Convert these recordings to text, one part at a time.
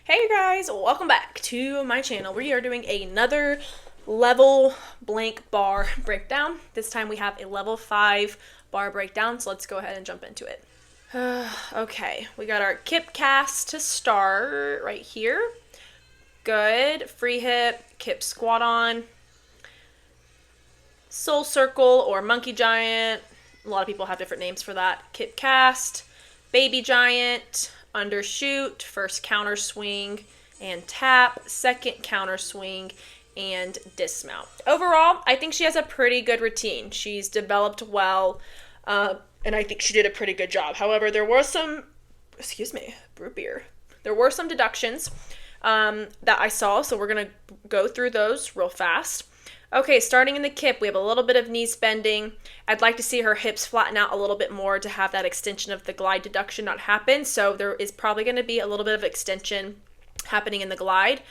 Hey guys, welcome back to my channel. We are doing another level blank bar breakdown. This time we have a level 5 bar breakdown, so let's go ahead and jump into it. Okay, we got our kip cast to start right here. Good. Free hip, kip squat on, soul circle or monkey giant. A lot of people have different names for that. Kip cast, baby giant, undershoot, first counter swing and tap, second counter swing and dismount. Overall, I think she has a pretty good routine. She's developed well, and I think she did a pretty good job. However, there were some, root beer. There were some deductions that I saw, so we're going to go through those real fast. Okay, starting in the kip, we have a little bit of knees bending. I'd like to see her hips flatten out a little bit more to have that extension of the glide deduction not happen. So there is probably going to be a little bit of extension happening in the glide.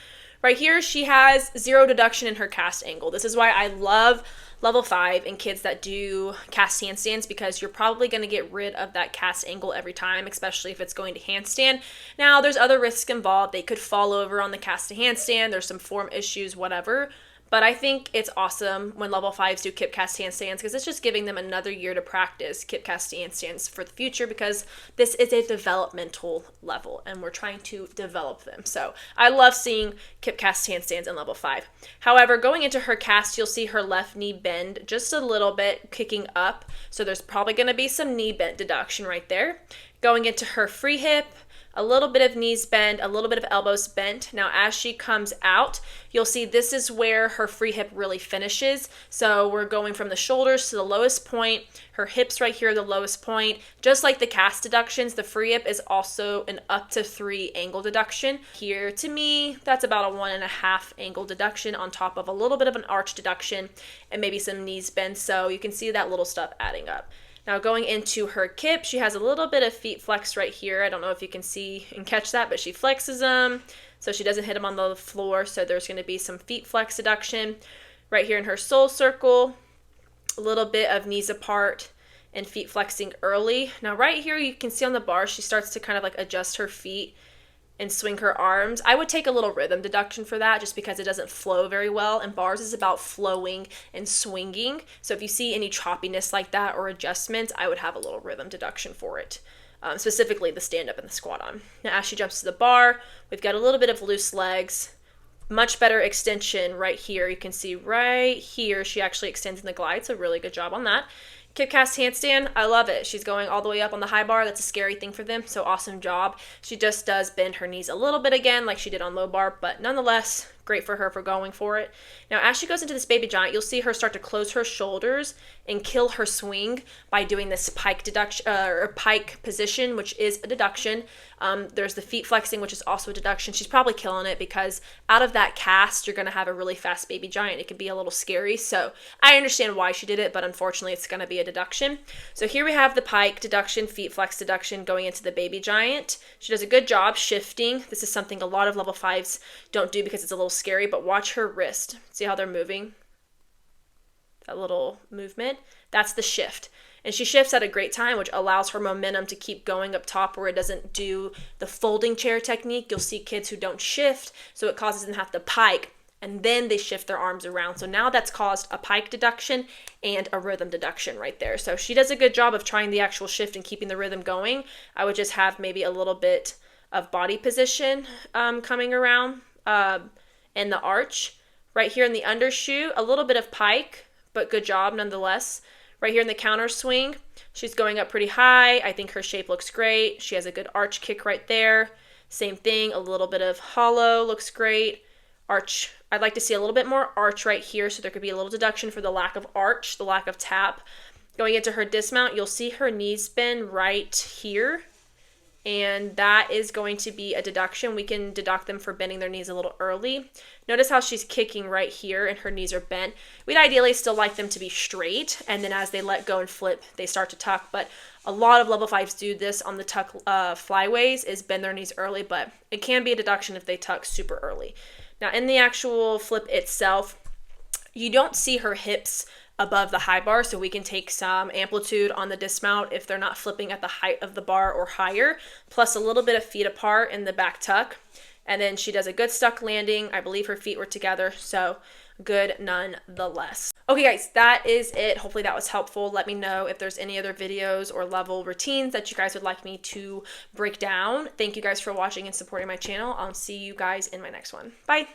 Right here, she has zero deduction in her cast angle. This is why I love level 5 in kids that do cast handstands, because you're probably going to get rid of that cast angle every time, especially if it's going to handstand. Now, there's other risks involved. They could fall over on the cast to handstand. There's some form issues, whatever. But I think it's awesome when level 5s do kip cast handstands, because it's just giving them another year to practice kip cast handstands for the future, because this is a developmental level and we're trying to develop them. So I love seeing kip cast handstands in level 5. However, going into her cast, you'll see her left knee bend just a little bit, kicking up. So there's probably going to be some knee bent deduction right there. Going into her free hip, a little bit of knees bend, a little bit of elbows bent. Now, as she comes out, you'll see this is where her free hip really finishes. So we're going from the shoulders to the lowest point. Her hips right here are the lowest point. Just like the cast deductions, the free hip is also an up to 3 angle deduction. Here, to me, that's about a 1.5 angle deduction on top of a little bit of an arch deduction and maybe some knees bend. So you can see that little stuff adding up. Now going into her kip, she has a little bit of feet flex right here. I don't know if you can see and catch that, but she flexes them so she doesn't hit them on the floor. So there's going to be some feet flex deduction. Right here in her soul circle, a little bit of knees apart and feet flexing early. Now right here you can see on the bar, she starts to kind of like adjust her feet and swing her arms. I would take a little rhythm deduction for that, just because it doesn't flow very well, and bars is about flowing and swinging. So if you see any choppiness like that or adjustments, I would have a little rhythm deduction for it, specifically the stand up and the squat on. Now as she jumps to the bar, we've got a little bit of loose legs, much better extension right here. You can see right here she actually extends in the glide, so really good job on that. Kip cast handstand, I love it. She's going all the way up on the high bar. That's a scary thing for them, so awesome job. She just does bend her knees a little bit again like she did on low bar, but nonetheless, great for her for going for it. Now, as she goes into this baby giant, you'll see her start to close her shoulders and kill her swing by doing this pike deduction or pike position, which is a deduction. There's the feet flexing, which is also a deduction. She's probably killing it, because out of that cast, you're going to have a really fast baby giant. It can be a little scary, so I understand why she did it, but unfortunately, it's going to be a deduction. So here we have the pike deduction, feet flex deduction going into the baby giant. She does a good job shifting. This is something a lot of level 5s don't do because it's a little scary, but watch her wrist. See how they're moving? That little movement, that's the shift. And she shifts at a great time, which allows her momentum to keep going up top where it doesn't do the folding chair technique. You'll see kids who don't shift, so it causes them to have to pike, and then they shift their arms around. So now that's caused a pike deduction and a rhythm deduction right there. So she does a good job of trying the actual shift and keeping the rhythm going. I would just have maybe a little bit of body position coming around and the arch. Right here in the undershoot, a little bit of pike, but good job nonetheless. Right here in the counter swing, she's going up pretty high. I think her shape looks great. She has a good arch kick right there. Same thing, a little bit of hollow looks great. Arch, I'd like to see a little bit more arch right here, so there could be a little deduction for the lack of arch, the lack of tap. Going into her dismount, you'll see her knees bend right here, and that is going to be a deduction. We can deduct them for bending their knees a little early. Notice how she's kicking right here and her knees are bent. We'd ideally still like them to be straight, and then as they let go and flip, they start to tuck, but a lot of level 5s do this on the tuck flyways, is bend their knees early, but it can be a deduction if they tuck super early. Now in the actual flip itself, you don't see her hips above the high bar, so we can take some amplitude on the dismount if they're not flipping at the height of the bar or higher, plus a little bit of feet apart in the back tuck. And then she does a good stuck landing. I believe her feet were together, so good nonetheless. Okay guys, that is it. Hopefully that was helpful. Let me know if there's any other videos or level routines that you guys would like me to break down. Thank you guys for watching and supporting my channel. I'll see you guys in my next one. Bye.